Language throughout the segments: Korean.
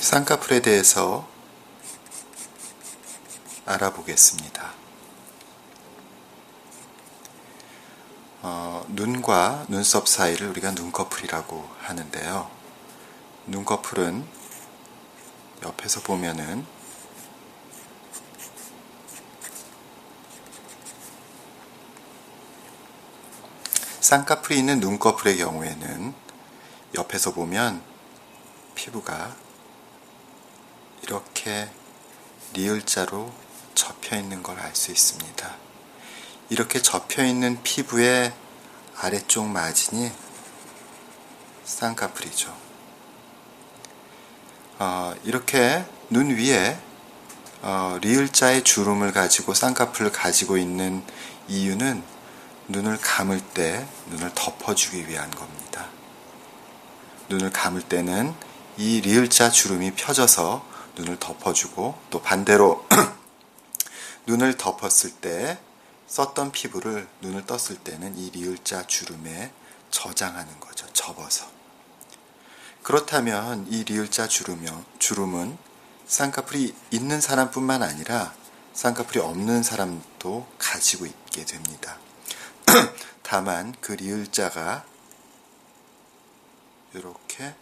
쌍꺼풀에 대해서 알아보겠습니다. 눈과 눈썹 사이를 우리가 눈꺼풀이라고 하는데요. 눈꺼풀은 옆에서 보면은 쌍꺼풀이 있는 눈꺼풀의 경우에는 옆에서 보면 피부가 이렇게 리을자로 접혀 있는 걸 알 수 있습니다. 이렇게 접혀 있는 피부의 아래쪽 마진이 쌍꺼풀이죠. 이렇게 눈 위에 리을자의 주름을 가지고 쌍꺼풀을 가지고 있는 이유는 눈을 감을 때 눈을 덮어주기 위한 겁니다. 눈을 감을 때는 이 리을자 주름이 펴져서 눈을 덮어주고, 또 반대로 눈을 덮었을 때 썼던 피부를 눈을 떴을 때는 이 리을자 주름에 저장하는 거죠. 접어서. 그렇다면 이 리을자 주름은 쌍꺼풀이 있는 사람뿐만 아니라 쌍꺼풀이 없는 사람도 가지고 있게 됩니다. 다만 그 리을자가 이렇게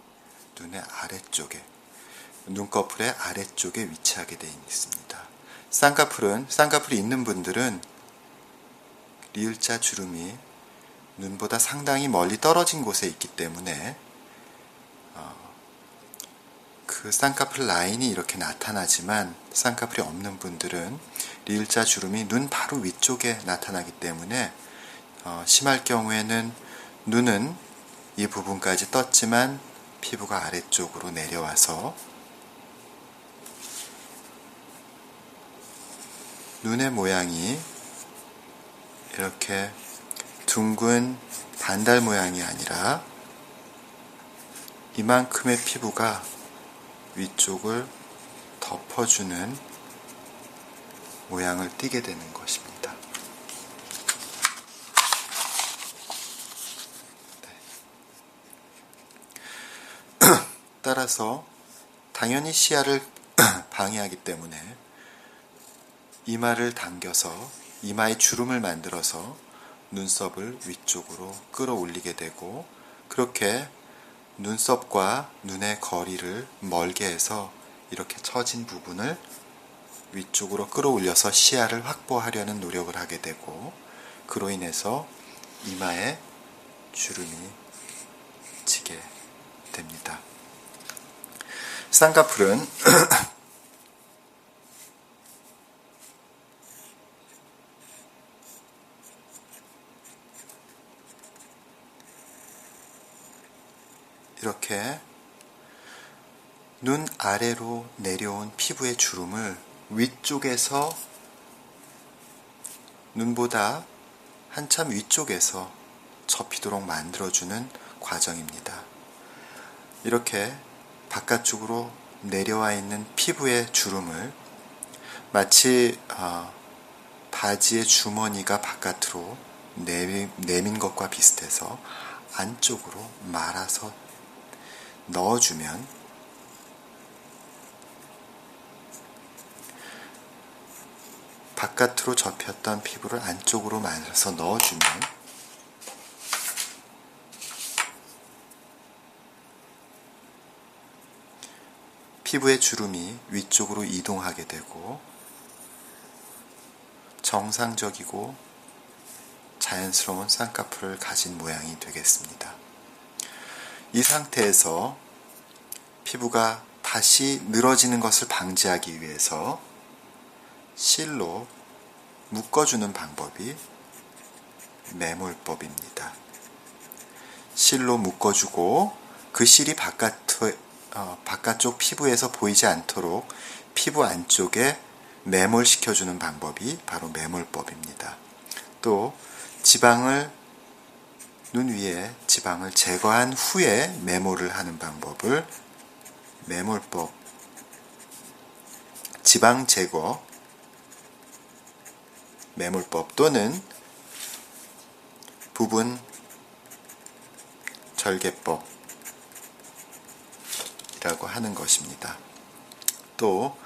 눈의 아래쪽에, 눈꺼풀의 아래쪽에 위치하게 되어 있습니다. 쌍꺼풀이 있는 분들은 리을자 주름이 눈보다 상당히 멀리 떨어진 곳에 있기 때문에 그 쌍꺼풀 라인이 이렇게 나타나지만, 쌍꺼풀이 없는 분들은 리을자 주름이 눈 바로 위쪽에 나타나기 때문에 심할 경우에는 눈은 이 부분까지 떴지만 피부가 아래쪽으로 내려와서 눈의 모양이 이렇게 둥근 반달 모양이 아니라 이만큼의 피부가 위쪽을 덮어주는 모양을 띠게 되는 것입니다. 따라서 당연히 시야를 방해하기 때문에 이마를 당겨서 이마에 주름을 만들어서 눈썹을 위쪽으로 끌어올리게 되고, 그렇게 눈썹과 눈의 거리를 멀게 해서 이렇게 처진 부분을 위쪽으로 끌어올려서 시야를 확보하려는 노력을 하게 되고, 그로 인해서 이마에 주름이 지게 됩니다. 쌍꺼풀은 이렇게 눈 아래로 내려온 피부의 주름을 위쪽에서, 눈보다 한참 위쪽에서 접히도록 만들어주는 과정입니다. 이렇게 바깥쪽으로 내려와 있는 피부의 주름을 마치 바지의 주머니가 바깥으로 내민 것과 비슷해서 안쪽으로 말아서 넣어주면 바깥으로 접혔던 피부를 안쪽으로 말아서 넣어주면 피부의 주름이 위쪽으로 이동하게 되고 정상적이고 자연스러운 쌍꺼풀을 가진 모양이 되겠습니다. 이 상태에서 피부가 다시 늘어지는 것을 방지하기 위해서 실로 묶어주는 방법이 매몰법입니다. 실로 묶어주고 그 실이 바깥쪽 피부에서 보이지 않도록 피부 안쪽에 매몰시켜주는 방법이 바로 매몰법입니다. 또 눈 위에 지방을 제거한 후에 매몰을 하는 방법을 매몰법, 지방 제거 매몰법 또는 부분 절개법이라고 하는 것입니다. 또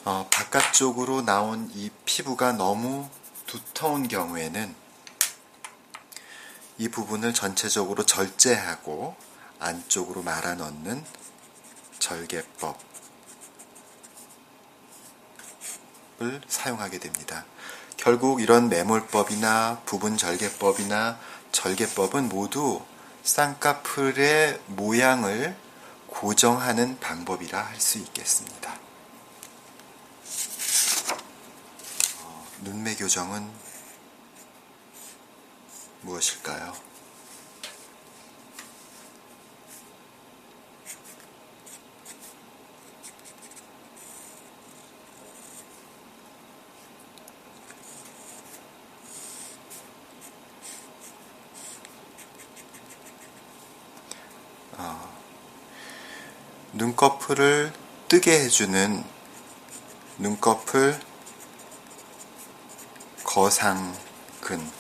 바깥쪽으로 나온 이 피부가 너무 두터운 경우에는 이 부분을 전체적으로 절제하고 안쪽으로 말아 넣는 절개법을 사용하게 됩니다. 결국 이런 매몰법이나 부분 절개법이나 절개법은 모두 쌍꺼풀의 모양을 고정하는 방법이라 할 수 있겠습니다. 눈매 교정은 무엇일까요? 눈꺼풀을 뜨게 해주는 눈꺼풀 거상근,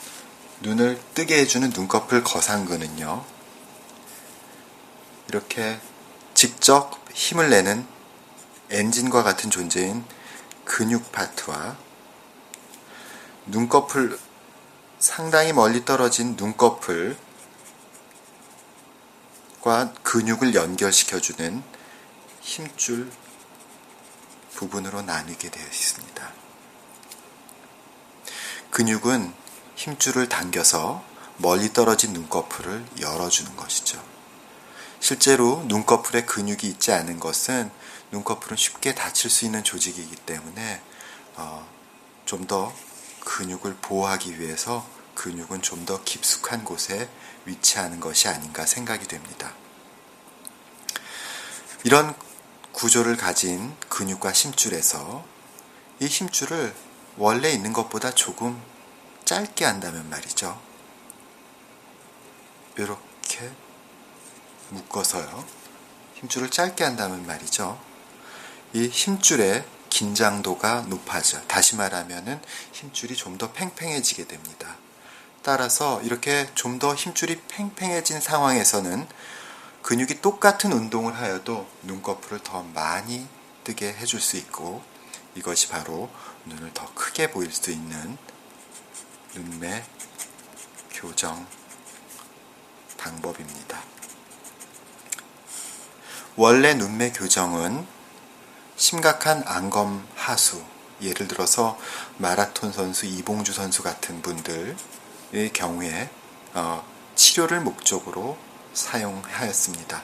눈을 뜨게 해주는 눈꺼풀 거상근은요, 이렇게 직접 힘을 내는 엔진과 같은 존재인 근육 파트와 눈꺼풀 상당히 멀리 떨어진 눈꺼풀과 근육을 연결시켜주는 힘줄 부분으로 나뉘게 되어 있습니다. 근육은 힘줄을 당겨서 멀리 떨어진 눈꺼풀을 열어주는 것이죠. 실제로 눈꺼풀에 근육이 있지 않은 것은 눈꺼풀은 쉽게 다칠 수 있는 조직이기 때문에 좀 더 근육을 보호하기 위해서 근육은 좀 더 깊숙한 곳에 위치하는 것이 아닌가 생각이 됩니다. 이런 구조를 가진 근육과 힘줄에서 이 힘줄을 원래 있는 것보다 조금 짧게 한다면 말이죠. 이렇게 묶어서요. 힘줄을 짧게 한다면 말이죠. 이 힘줄의 긴장도가 높아져. 다시 말하면은 힘줄이 좀 더 팽팽해지게 됩니다. 따라서 이렇게 좀 더 힘줄이 팽팽해진 상황에서는 근육이 똑같은 운동을 하여도 눈꺼풀을 더 많이 뜨게 해줄 수 있고, 이것이 바로 눈을 더 크게 보일 수 있는 눈매 교정 방법입니다. 원래 눈매 교정은 심각한 안검 하수, 예를 들어서 마라톤 선수 이봉주 선수 같은 분들의 경우에 치료를 목적으로 사용하였습니다.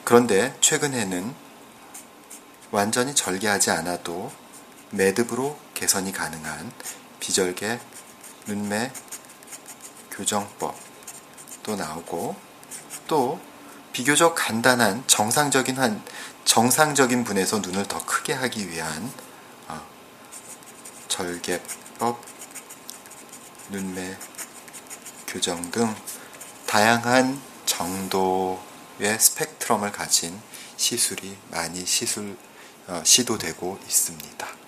그런데 최근에는 완전히 절개하지 않아도 매듭으로 개선이 가능한 비절개 눈매 교정법도 나오고, 또 비교적 간단한 정상적인 분에서 눈을 더 크게 하기 위한 절개법, 눈매 교정 등 다양한 정도의 스펙트럼을 가진 시술이 많이 시도되고 있습니다.